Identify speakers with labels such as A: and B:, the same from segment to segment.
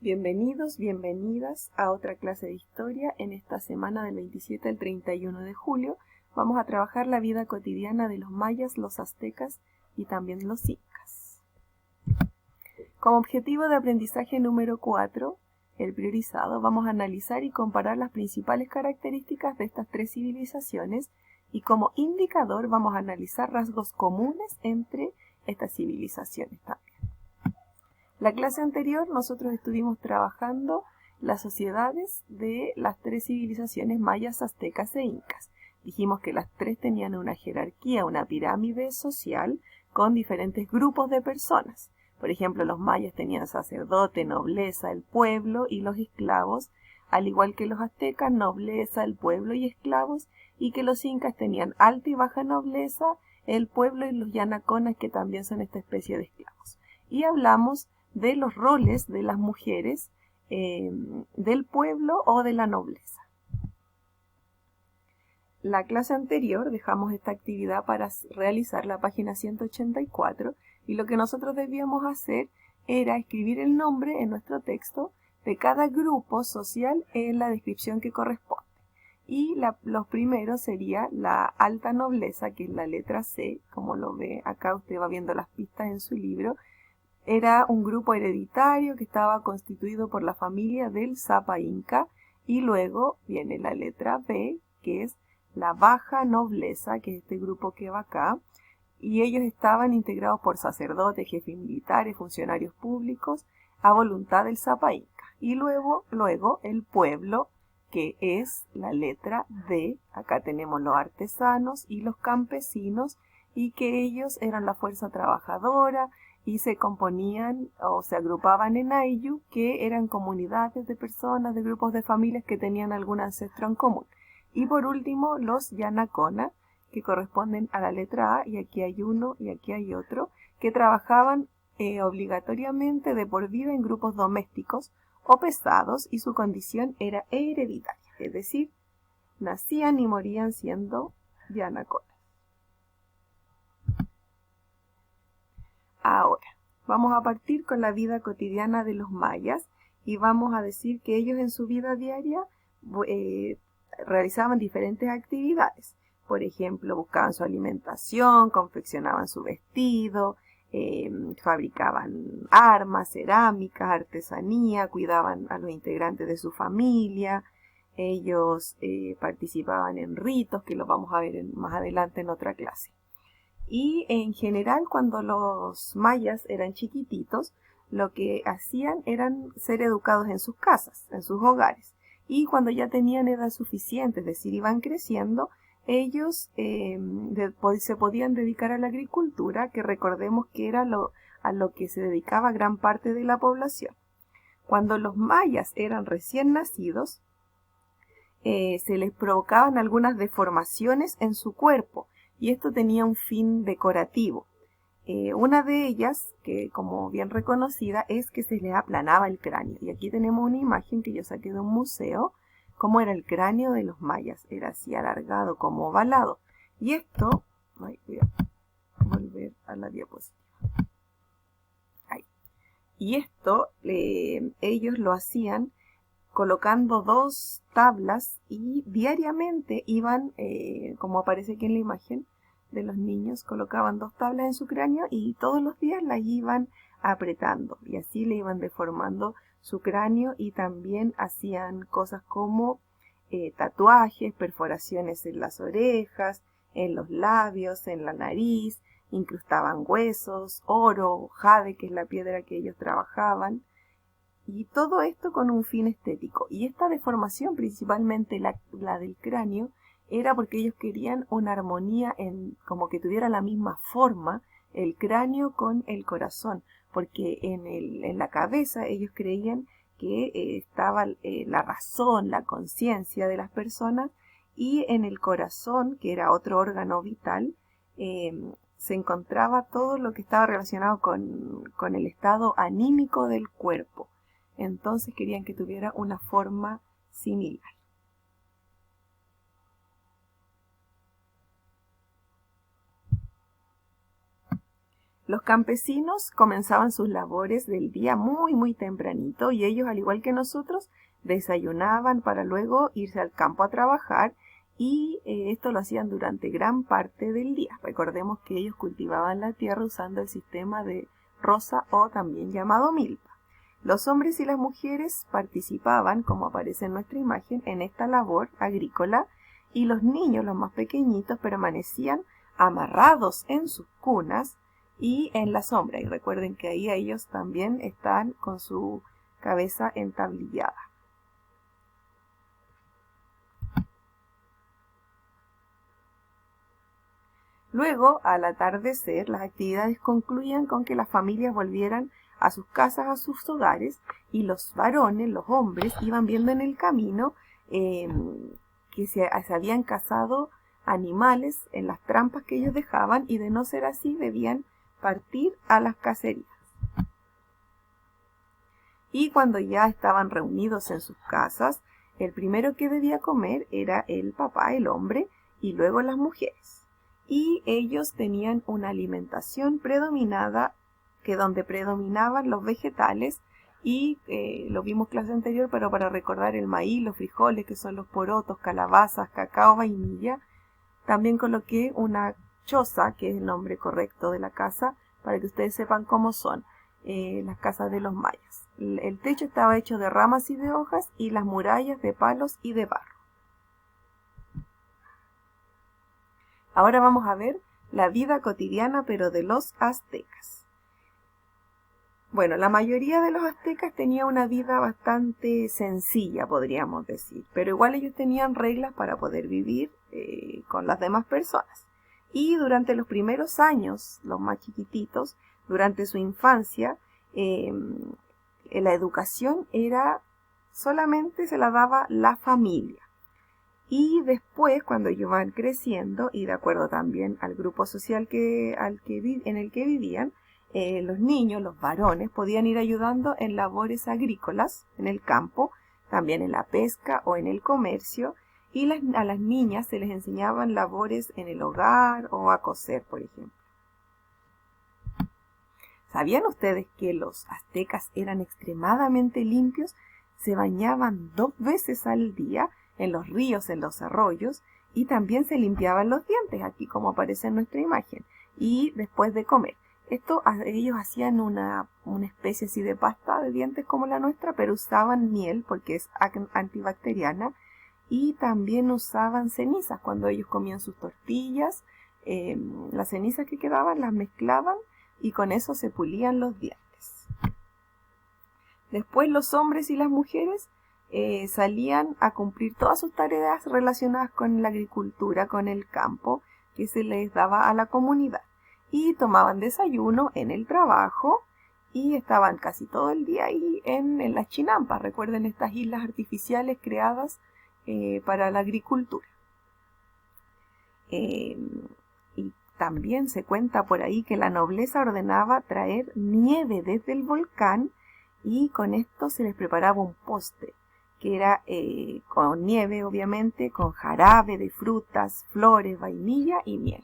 A: Bienvenidos, bienvenidas a otra clase de historia. En esta semana del 27 al 31 de julio vamos a trabajar la vida cotidiana de los mayas, los aztecas y también los incas. Como objetivo de aprendizaje número 4, el priorizado, vamos a analizar y comparar las principales características de estas tres civilizaciones y como indicador vamos a analizar rasgos comunes entre estas civilizaciones también. La clase anterior nosotros estuvimos trabajando las sociedades de las tres civilizaciones mayas, aztecas e incas. Dijimos que las tres tenían una jerarquía, una pirámide social con diferentes grupos de personas. Por ejemplo, los mayas tenían sacerdote, nobleza, el pueblo y los esclavos, al igual que los aztecas, nobleza, el pueblo y esclavos, y que los incas tenían alta y baja nobleza, el pueblo y los yanaconas, que también son esta especie de esclavos. Y hablamos de los roles de las mujeres del pueblo o de la nobleza. La clase anterior dejamos esta actividad para realizar la página 184 y lo que nosotros debíamos hacer era escribir el nombre en nuestro texto de cada grupo social en la descripción que corresponde. Y los primeros sería la alta nobleza, que es la letra C, como lo ve acá, usted va viendo las pistas en su libro. Era un grupo hereditario que estaba constituido por la familia del Zapa Inca, y luego viene la letra B, que es la baja nobleza, que es este grupo que va acá, y ellos estaban integrados por sacerdotes, jefes militares, funcionarios públicos, a voluntad del Zapa Inca. Y luego el pueblo, que es la letra D, acá tenemos los artesanos y los campesinos, y que ellos eran la fuerza trabajadora, y se componían o se agrupaban en ayllu, que eran comunidades de personas, de grupos de familias que tenían algún ancestro en común. Y por último, los yanacona, que corresponden a la letra A, y aquí hay uno y aquí hay otro, que trabajaban obligatoriamente de por vida en grupos domésticos o pesados, y su condición era hereditaria, es decir, nacían y morían siendo yanaconas. Ahora, vamos a partir con la vida cotidiana de los mayas y vamos a decir que ellos en su vida diaria realizaban diferentes actividades. Por ejemplo, buscaban su alimentación, confeccionaban su vestido, fabricaban armas, cerámicas, artesanía, cuidaban a los integrantes de su familia. Ellos participaban en ritos, que los vamos a ver más adelante en otra clase. Y en general, cuando los mayas eran chiquititos, lo que hacían eran ser educados en sus casas, en sus hogares. Y cuando ya tenían edad suficiente, es decir, iban creciendo, ellos se podían dedicar a la agricultura, que recordemos que era a lo que se dedicaba gran parte de la población. Cuando los mayas eran recién nacidos, se les provocaban algunas deformaciones en su cuerpo, y esto tenía un fin decorativo. Una de ellas, que como bien reconocida, es que se les aplanaba el cráneo. Y aquí tenemos una imagen que yo saqué de un museo, cómo era el cráneo de los mayas. Era así alargado, como ovalado. Y esto, voy a volver a la diapositiva. Ahí. Y esto ellos lo hacían colocando dos tablas, y diariamente iban, como aparece aquí en la imagen de los niños, colocaban dos tablas en su cráneo y todos los días las iban apretando, y así le iban deformando su cráneo, y también hacían cosas como tatuajes, perforaciones en las orejas, en los labios, en la nariz, incrustaban huesos, oro, jade, que es la piedra que ellos trabajaban. Y todo esto con un fin estético. Y esta deformación, principalmente la del cráneo, era porque ellos querían una armonía, como que tuviera la misma forma el cráneo con el corazón. Porque en la cabeza ellos creían que estaba la razón, la conciencia de las personas, y en el corazón, que era otro órgano vital, se encontraba todo lo que estaba relacionado con el estado anímico del cuerpo. Entonces querían que tuviera una forma similar. Los campesinos comenzaban sus labores del día muy tempranito y ellos, al igual que nosotros, desayunaban para luego irse al campo a trabajar y esto lo hacían durante gran parte del día. Recordemos que ellos cultivaban la tierra usando el sistema de roza o también llamado milpa. Los hombres y las mujeres participaban, como aparece en nuestra imagen, en esta labor agrícola y los niños, los más pequeñitos, permanecían amarrados en sus cunas y en la sombra. Y recuerden que ahí ellos también están con su cabeza entablillada. Luego, al atardecer, las actividades concluían con que las familias volvieran a sus casas, a sus hogares, y los varones, los hombres, iban viendo en el camino que se habían cazado animales en las trampas que ellos dejaban, y de no ser así debían partir a las cacerías. Y cuando ya estaban reunidos en sus casas, el primero que debía comer era el papá, el hombre, y luego las mujeres. Y ellos tenían una alimentación predominada, que donde predominaban los vegetales, y lo vimos clase anterior, pero para recordar el maíz, los frijoles, que son los porotos, calabazas, cacao, vainilla. También coloqué una choza, que es el nombre correcto de la casa, para que ustedes sepan cómo son las casas de los mayas. El techo estaba hecho de ramas y de hojas, y las murallas de palos y de barro. Ahora vamos a ver la vida cotidiana, pero de los aztecas. Bueno, la mayoría de los aztecas tenía una vida bastante sencilla, podríamos decir, pero igual ellos tenían reglas para poder vivir con las demás personas. Y durante los primeros años, los más chiquititos, durante su infancia, la educación solamente se la daba la familia. Y después, cuando ellos van creciendo, y de acuerdo también al grupo social en el que vivían, los niños, los varones, podían ir ayudando en labores agrícolas, en el campo, también en la pesca o en el comercio, y a las niñas se les enseñaban labores en el hogar o a coser, por ejemplo. ¿Sabían ustedes que los aztecas eran extremadamente limpios? Se bañaban 2 veces al día, en los ríos, en los arroyos, y también se limpiaban los dientes, aquí como aparece en nuestra imagen, y después de comer. Ellos hacían una especie así de pasta de dientes como la nuestra, pero usaban miel porque es antibacteriana, y también usaban cenizas cuando ellos comían sus tortillas. Las cenizas que quedaban las mezclaban y con eso se pulían los dientes. Después los hombres y las mujeres salían a cumplir todas sus tareas relacionadas con la agricultura, con el campo, que se les daba a la comunidad. Y tomaban desayuno en el trabajo y estaban casi todo el día ahí en las chinampas. Recuerden estas islas artificiales creadas para la agricultura. Y también se cuenta por ahí que la nobleza ordenaba traer nieve desde el volcán y con esto se les preparaba un postre, que era con nieve, obviamente, con jarabe de frutas, flores, vainilla y miel.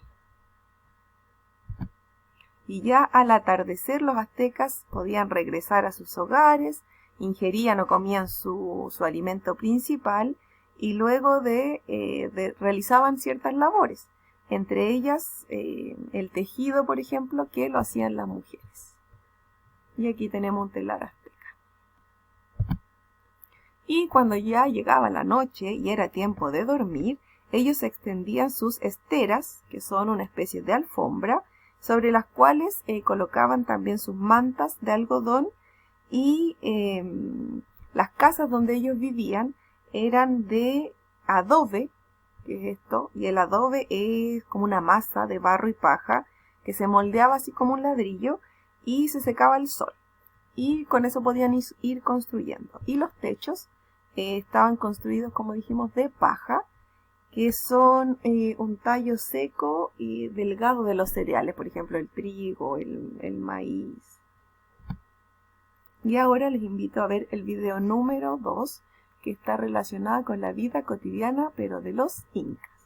A: Y ya al atardecer los aztecas podían regresar a sus hogares, ingerían o comían su alimento principal y luego realizaban ciertas labores, entre ellas el tejido, por ejemplo, que lo hacían las mujeres. Y aquí tenemos un telar azteca. Y cuando ya llegaba la noche y era tiempo de dormir, ellos extendían sus esteras, que son una especie de alfombra, sobre las cuales colocaban también sus mantas de algodón, y las casas donde ellos vivían eran de adobe, que es esto, y el adobe es como una masa de barro y paja que se moldeaba así como un ladrillo y se secaba al sol. Y con eso podían ir construyendo. Y los techos estaban construidos, como dijimos, de paja, que son un tallo seco y delgado de los cereales, por ejemplo el trigo, el maíz. Y ahora les invito a ver el video número 2, que está relacionado con la vida cotidiana, pero de los incas.